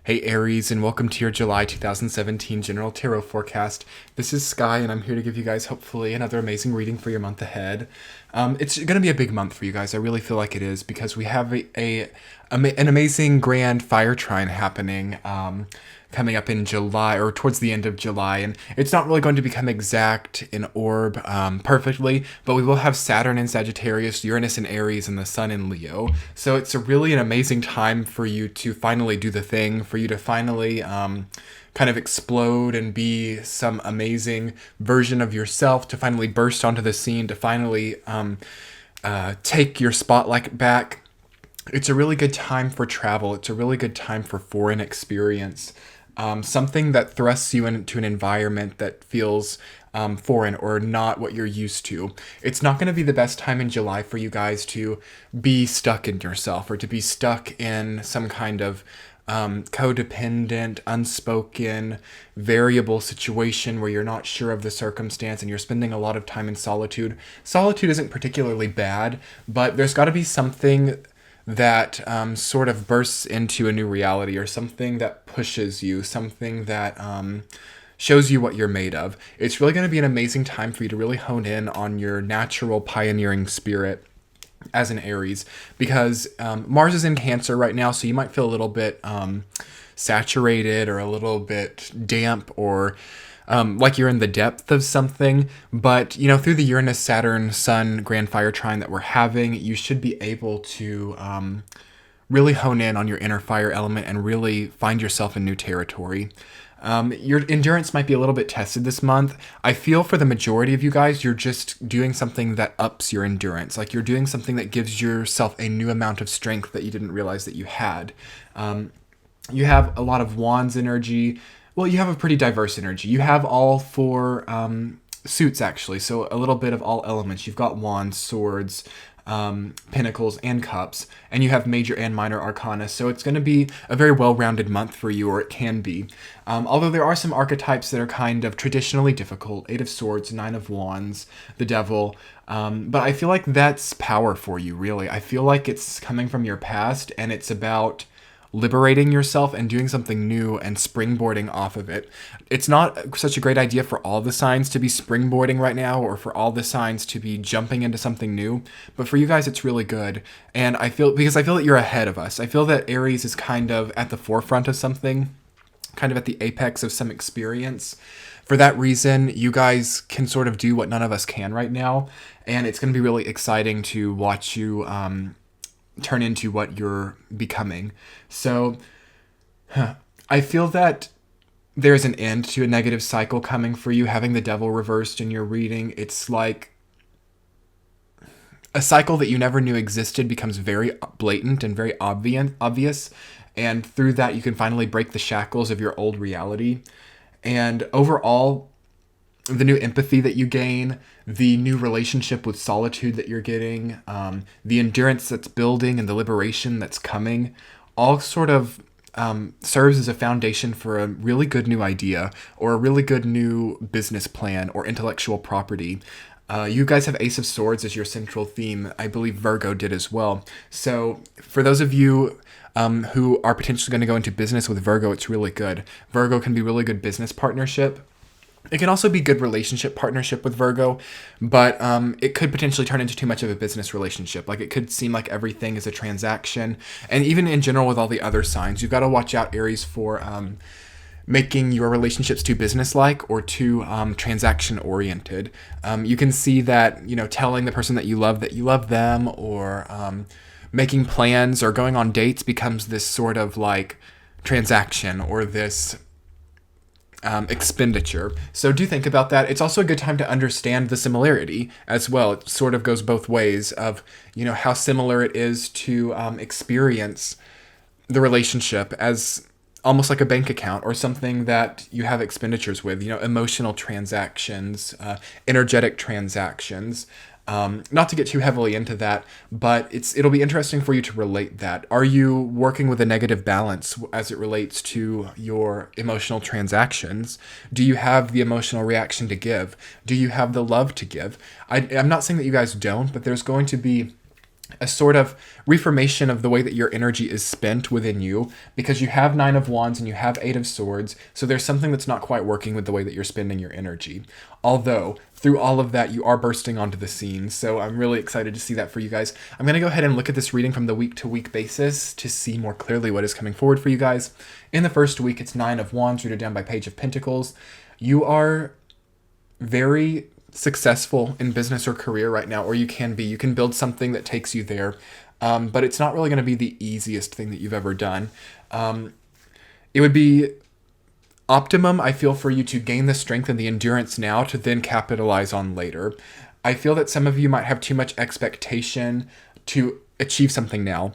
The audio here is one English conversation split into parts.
Hey Aries, and welcome to your July 2017 General Tarot Forecast. This is Sky, and I'm here to give you guys hopefully another amazing reading for your month ahead. It's going to be a big month for you guys. I really feel like it is because we have an amazing grand fire trine happening coming up in July or towards the end of July, and it's not really going to become exact in orb perfectly, but we will have Saturn in Sagittarius, Uranus in Aries, and the Sun in Leo. So it's really an amazing time for you to finally do the thing, for you to finally kind of explode and be some amazing version of yourself, to finally burst onto the scene, to finally take your spotlight back. It's a really good time for travel. It's a really good time for foreign experience. Something that thrusts you into an environment that feels foreign or not what you're used to. It's not going to be the best time in July for you guys to be stuck in yourself or to be stuck in some kind of codependent, unspoken, variable situation where you're not sure of the circumstance and you're spending a lot of time in solitude. Solitude isn't particularly bad, but there's got to be something that sort of bursts into a new reality, or something that pushes you, something that shows you what you're made of. It's really going to be an amazing time for you to really hone in on your natural pioneering spirit as an Aries, because Mars is in Cancer right now, so you might feel a little bit saturated or a little bit damp, or like you're in the depth of something. But, you know, through the Uranus, Saturn, Sun grand fire trine that we're having, you should be able to really hone in on your inner fire element and really find yourself in new territory. Your endurance might be a little bit tested this month. I feel for the majority of you guys, you're just doing something that ups your endurance. Like you're doing something that gives yourself a new amount of strength that you didn't realize that you had. You have a lot of Wands energy. Well, you have a pretty diverse energy. You have all four suits, actually. So a little bit of all elements. You've got Wands, Swords, Pentacles, and Cups. And you have Major and Minor Arcana. So it's going to be a very well-rounded month for you, or it can be. Although there are some archetypes that are kind of traditionally difficult. Eight of Swords, Nine of Wands, the Devil. But I feel like that's power for you, really. I feel like it's coming from your past, and it's about liberating yourself and doing something new and springboarding off of it. It's not such a great idea for all the signs to be springboarding right now, or for all the signs to be jumping into something new. But for you guys, it's really good. And I feel that you're ahead of us. I feel that Aries is kind of at the forefront of something, kind of at the apex of some experience. For that reason, you guys can sort of do what none of us can right now. And it's going to be really exciting to watch you turn into what you're becoming. So I feel that there's an end to a negative cycle coming for you. Having the Devil reversed in your reading, it's like a cycle that you never knew existed becomes very blatant and very obvious. And through that, you can finally break the shackles of your old reality. And overall, the new empathy that you gain, the new relationship with solitude that you're getting, the endurance that's building and the liberation that's coming, all sort of serves as a foundation for a really good new idea, or a really good new business plan or intellectual property. You guys have Ace of Swords as your central theme. I believe Virgo did as well. So for those of you who are potentially going to go into business with Virgo, it's really good. Virgo can be really good business partnership. It can also be good relationship partnership with Virgo, but it could potentially turn into too much of a business relationship. Like it could seem like everything is a transaction. And even in general with all the other signs, you've got to watch out, Aries, for making your relationships too business-like or too transaction-oriented. You can see that, you know, telling the person that you love them, or making plans or going on dates becomes this sort of like transaction, or this expenditure. So do think about that. It's also a good time to understand the similarity as well. It sort of goes both ways of, you know, how similar it is to experience the relationship as almost like a bank account or something that you have expenditures with, you know, emotional transactions, energetic transactions. Not to get too heavily into that, but it'll be interesting for you to relate that. Are you working with a negative balance as it relates to your emotional transactions? Do you have the emotional reaction to give? Do you have the love to give? I'm not saying that you guys don't, but there's going to be a sort of reformation of the way that your energy is spent within you, because you have Nine of Wands and you have Eight of Swords. So there's something that's not quite working with the way that you're spending your energy. Although through all of that, you are bursting onto the scene. So I'm really excited to see that for you guys. I'm going to go ahead and look at this reading from the week to week basis to see more clearly what is coming forward for you guys. In the first week, it's Nine of Wands rooted down by Page of Pentacles. You are very successful in business or career right now, or you can be. You can build something that takes you there, but it's not really going to be the easiest thing that you've ever done. It would be optimum, I feel, for you to gain the strength and the endurance now to then capitalize on later. I feel that some of you might have too much expectation to achieve something now.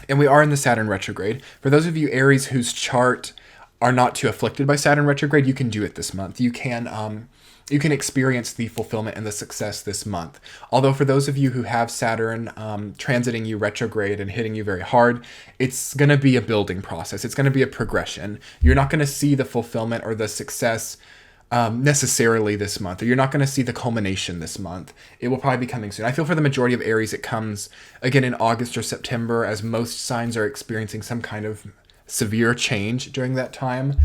And we are in the Saturn retrograde. For those of you Aries whose chart are not too afflicted by Saturn retrograde, you can do it this month. You can experience the fulfillment and the success this month. Although for those of you who have Saturn transiting you retrograde and hitting you very hard, it's going to be a building process. It's going to be a progression. You're not going to see the fulfillment or the success necessarily this month, or you're not going to see the culmination this month. It will probably be coming soon. I feel for the majority of Aries, it comes again in August or September, as most signs are experiencing some kind of severe change during that time.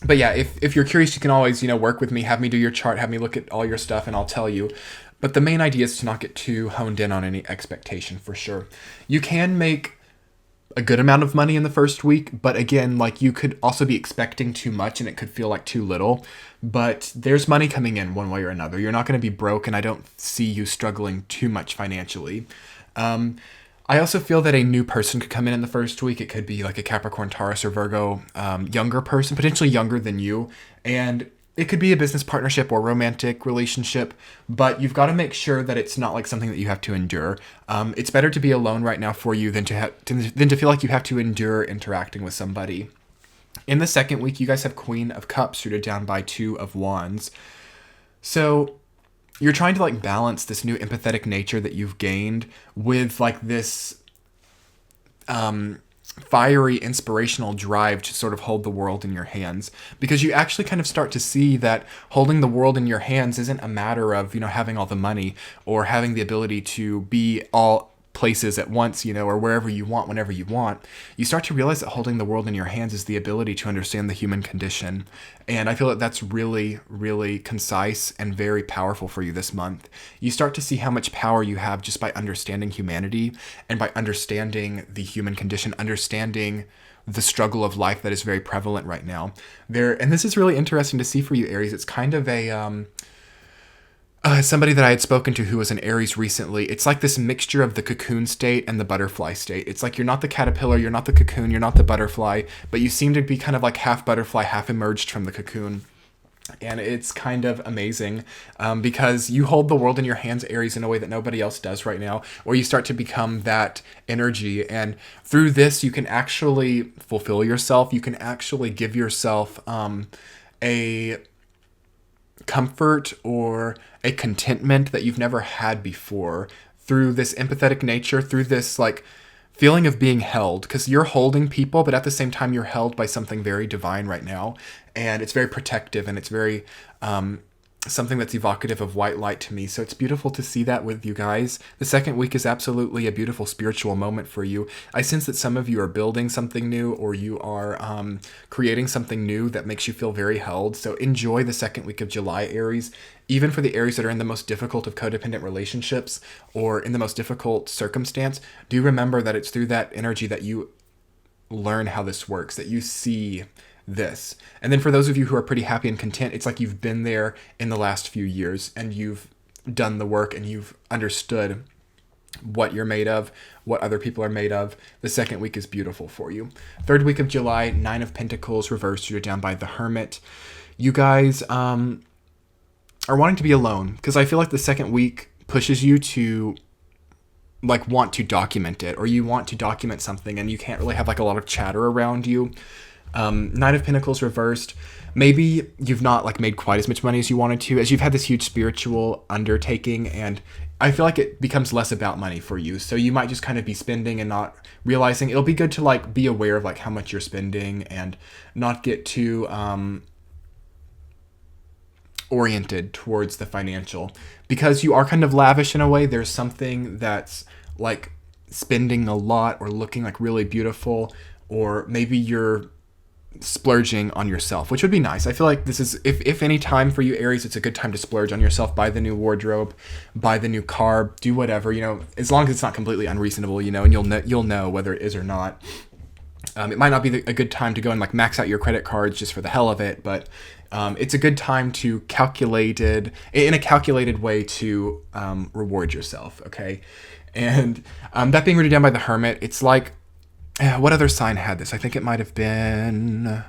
But yeah, if you're curious, you can always, work with me, have me do your chart, have me look at all your stuff, and I'll tell you. But the main idea is to not get too honed in on any expectation, for sure. You can make a good amount of money in the first week, but again, you could also be expecting too much and it could feel like too little. But there's money coming in one way or another. You're not going to be broke, and I don't see you struggling too much financially. I also feel that a new person could come in the first week. It could be like a Capricorn, Taurus, or Virgo, younger person, potentially younger than you. And it could be a business partnership or romantic relationship, but you've got to make sure that it's not like something that you have to endure. It's better to be alone right now for you than to feel like you have to endure interacting with somebody. In the second week, you guys have Queen of Cups rooted down by Two of Wands. So you're trying to balance this new empathetic nature that you've gained with this fiery inspirational drive to sort of hold the world in your hands, because you actually kind of start to see that holding the world in your hands isn't a matter of having all the money or having the ability to be all places at once, or wherever you want, whenever you want. You start to realize that holding the world in your hands is the ability to understand the human condition. And I feel that that's really, really concise and very powerful for you this month. You start to see how much power you have just by understanding humanity and by understanding the human condition, understanding the struggle of life that is very prevalent right now. And this is really interesting to see for you, Aries. It's kind of a somebody that I had spoken to who was an Aries recently. It's like this mixture of the cocoon state and the butterfly state. It's like you're not the caterpillar, you're not the cocoon, you're not the butterfly, but you seem to be kind of like half butterfly, half emerged from the cocoon. And it's kind of amazing because you hold the world in your hands, Aries, in a way that nobody else does right now, or you start to become that energy. And through this, you can actually fulfill yourself. You can actually give yourself a comfort or a contentment that you've never had before through this empathetic nature, through this feeling of being held, because you're holding people, but at the same time you're held by something very divine right now, and it's very protective, and it's very something that's evocative of white light to me. So it's beautiful to see that with you guys. The second week is absolutely a beautiful spiritual moment for you. I sense that some of you are building something new, or you are creating something new that makes you feel very held. So enjoy the second week of July, Aries. Even for the Aries that are in the most difficult of codependent relationships or in the most difficult circumstance, do remember that it's through that energy that you learn how this works, that you see this. And then for those of you who are pretty happy and content, it's like you've been there in the last few years and you've done the work and you've understood what you're made of, what other people are made of. The second week is beautiful for you. Third week of July, Nine of Pentacles reversed. You're down by the Hermit. You guys are wanting to be alone, because I feel like the second week pushes you to want to document it, or you want to document something and you can't really have a lot of chatter around you. Nine of Pentacles reversed. Maybe you've not made quite as much money as you wanted to, as you've had this huge spiritual undertaking, and I feel like it becomes less about money for you. So you might just kind of be spending and not realizing. It'll be good to be aware of how much you're spending and not get too oriented towards the financial. Because you are kind of lavish in a way, there's something that's like spending a lot or looking like really beautiful, or maybe you're splurging on yourself, which would be nice. I feel like this is, if any time for you Aries, it's a good time to splurge on yourself. Buy the new wardrobe, buy the new car, do whatever, as long as it's not completely unreasonable, and you'll know whether it is or not. It might not be a good time to go and like max out your credit cards just for the hell of it, but it's a good time to in a calculated way to reward yourself. Okay. And that being written down by the Hermit, it's like, what other sign had this? I think it might have been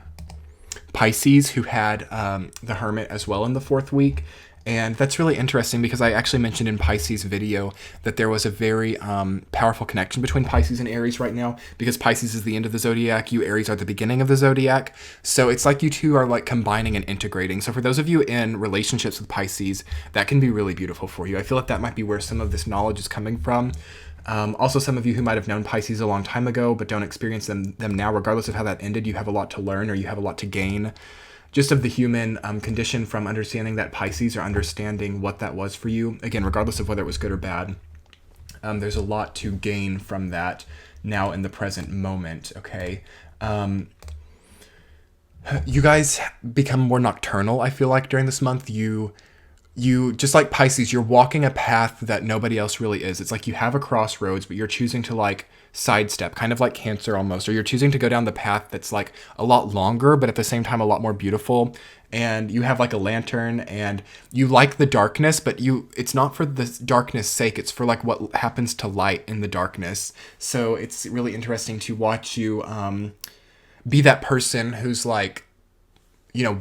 Pisces, who had the Hermit as well in the 4th week. And that's really interesting because I actually mentioned in Pisces' video that there was a very powerful connection between Pisces and Aries right now, because Pisces is the end of the zodiac, you Aries are the beginning of the zodiac. So it's like you two are like combining and integrating. So for those of you in relationships with Pisces, that can be really beautiful for you. I feel like that might be where some of this knowledge is coming from. Also, some of you who might have known Pisces a long time ago but don't experience them now, regardless of how that ended, you have a lot to learn, or you have a lot to gain just of the human condition from understanding that Pisces, or understanding what that was for you. Again, regardless of whether it was good or bad, there's a lot to gain from that now in the present moment, okay? You guys become more nocturnal, I feel like, during this month. You just like Pisces, you're walking a path that nobody else really is. It's like you have a crossroads, but you're choosing to like sidestep, kind of like Cancer almost, or you're choosing to go down the path that's like a lot longer, but at the same time a lot more beautiful. And you have like a lantern, and you like the darkness, but it's not for the darkness sake, it's for like what happens to light in the darkness. So it's really interesting to watch you be that person who's like,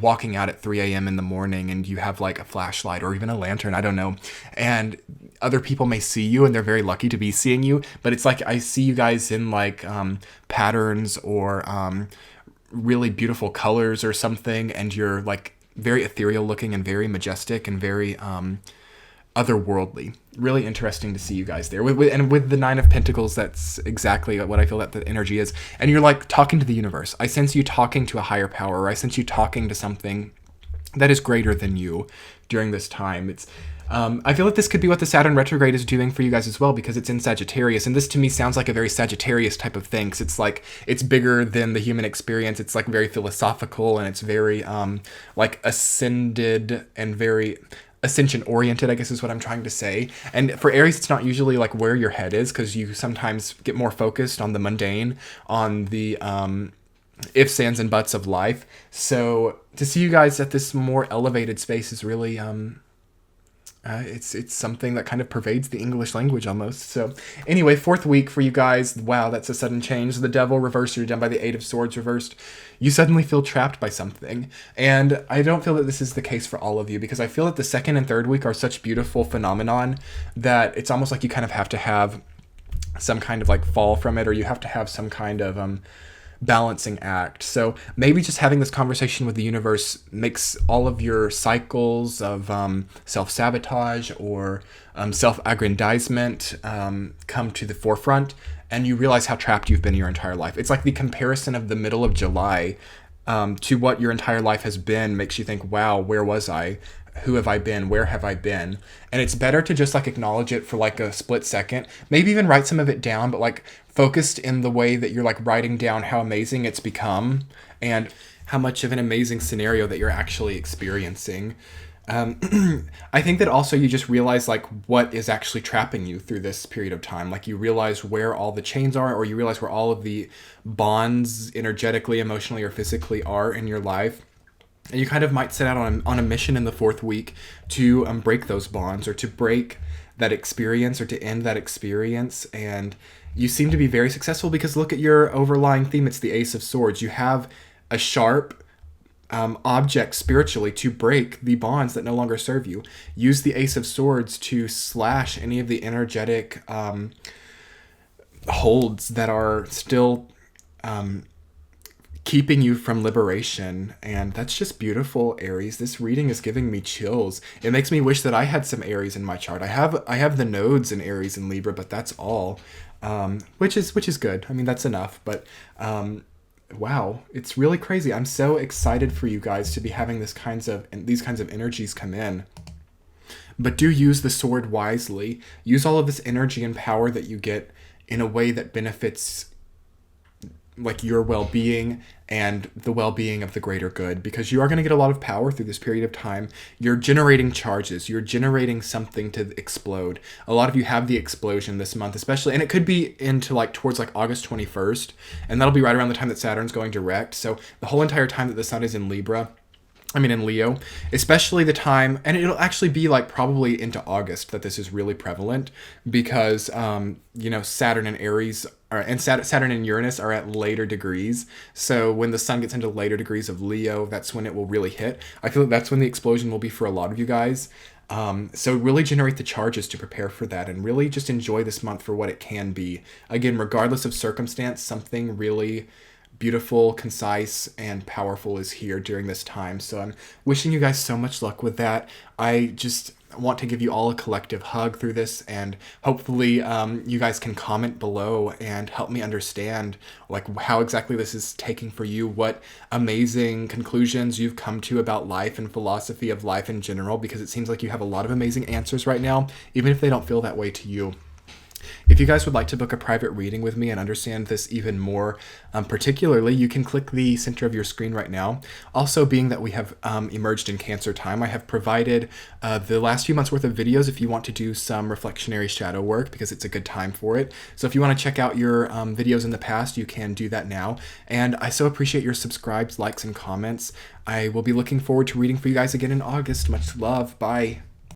walking out at 3 a.m. in the morning, and you have like a flashlight or even a lantern, I don't know. And other people may see you, and they're very lucky to be seeing you. But it's like, I see you guys in like patterns or really beautiful colors or something. And you're like very ethereal looking and very majestic and very otherworldly. Really interesting to see you guys there. And with the 9 of Pentacles, that's exactly what I feel that the energy is. And you're like talking to the universe. I sense you talking to a higher power, or I sense you talking to something that is greater than you during this time. It's I feel like this could be what the Saturn retrograde is doing for you guys as well, because it's in Sagittarius. And this to me sounds like a very Sagittarius type of thing. 'Cause it's like, it's bigger than the human experience. It's like very philosophical, and it's very like ascended and very ascension oriented, I guess is what I'm trying to say. And for Aries, it's not usually like where your head is, because you sometimes get more focused on the mundane, on the ifs, ands, and buts of life. So to see you guys at this more elevated space is really it's something that kind of pervades the English language almost. So anyway, 4th week for you guys. Wow, that's a sudden change. The Devil reversed, you're done by the 8 of Swords reversed. You suddenly feel trapped by something. And I don't feel that this is the case for all of you, because I feel that the 2nd and 3rd week are such beautiful phenomenon that it's almost like you kind of have to have some kind of like fall from it, or you have to have some kind of balancing act. So maybe just having this conversation with the universe makes all of your cycles of self-sabotage or self-aggrandizement come to the forefront, and you realize how trapped you've been your entire life. It's like the comparison of the middle of July to what your entire life has been makes you think, wow, where was I? Who have I been? Where have I been? And it's better to just like acknowledge it for like a split second, maybe even write some of it down, but like focused in the way that you're like writing down how amazing it's become and how much of an amazing scenario that you're actually experiencing. I think that also you just realize like what is actually trapping you through this period of time. Like you realize where all the chains are, or you realize where all of the bonds energetically, emotionally, or physically are in your life. And you kind of might set out on a mission in the 4th week to break those bonds, or to break that experience, or to end that experience. And you seem to be very successful, because look at your overlying theme. It's the Ace of Swords. You have a sharp object spiritually to break the bonds that no longer serve you. Use the Ace of Swords to slash any of the energetic holds that are still keeping you from liberation. And that's just beautiful, Aries. This reading is giving me chills. It makes me wish that I had some Aries in my chart. I have the nodes in Aries and Libra, but that's all, which is good. I mean, that's enough. But Wow, it's really crazy. I'm so excited for you guys to be having these kinds of energies come in. But do use the sword wisely. Use all of this energy and power that you get in a way that benefits like your well-being and the well-being of the greater good, because you are going to get a lot of power through this period of time. You're generating charges, you're generating something to explode. A lot of you have the explosion this month especially, and it could be into like towards like August 21st, and that'll be right around the time that Saturn's going direct. So the whole entire time that the sun is in in Leo, especially the time, and it'll actually be like probably into August that this is really prevalent, because Saturn and Aries Saturn and Uranus are at later degrees. So when the sun gets into later degrees of Leo, that's when it will really hit. I feel like that's when the explosion will be for a lot of you guys. So really generate the charges to prepare for that, and really just enjoy this month for what it can be. Again, regardless of circumstance, something really beautiful, concise, and powerful is here during this time. So I'm wishing you guys so much luck with that. I just want to give you all a collective hug through this, and hopefully you guys can comment below and help me understand like how exactly this is taking for you, what amazing conclusions you've come to about life and philosophy of life in general, because it seems like you have a lot of amazing answers right now, even if they don't feel that way to you. If you guys would like to book a private reading with me and understand this even more particularly, you can click the center of your screen right now. Also, being that we have emerged in Cancer time, I have provided the last few months worth of videos if you want to do some reflectionary shadow work, because it's a good time for it. So if you want to check out your videos in the past, you can do that now. And I so appreciate your subscribes, likes, and comments. I will be looking forward to reading for you guys again in August. Much love. Bye.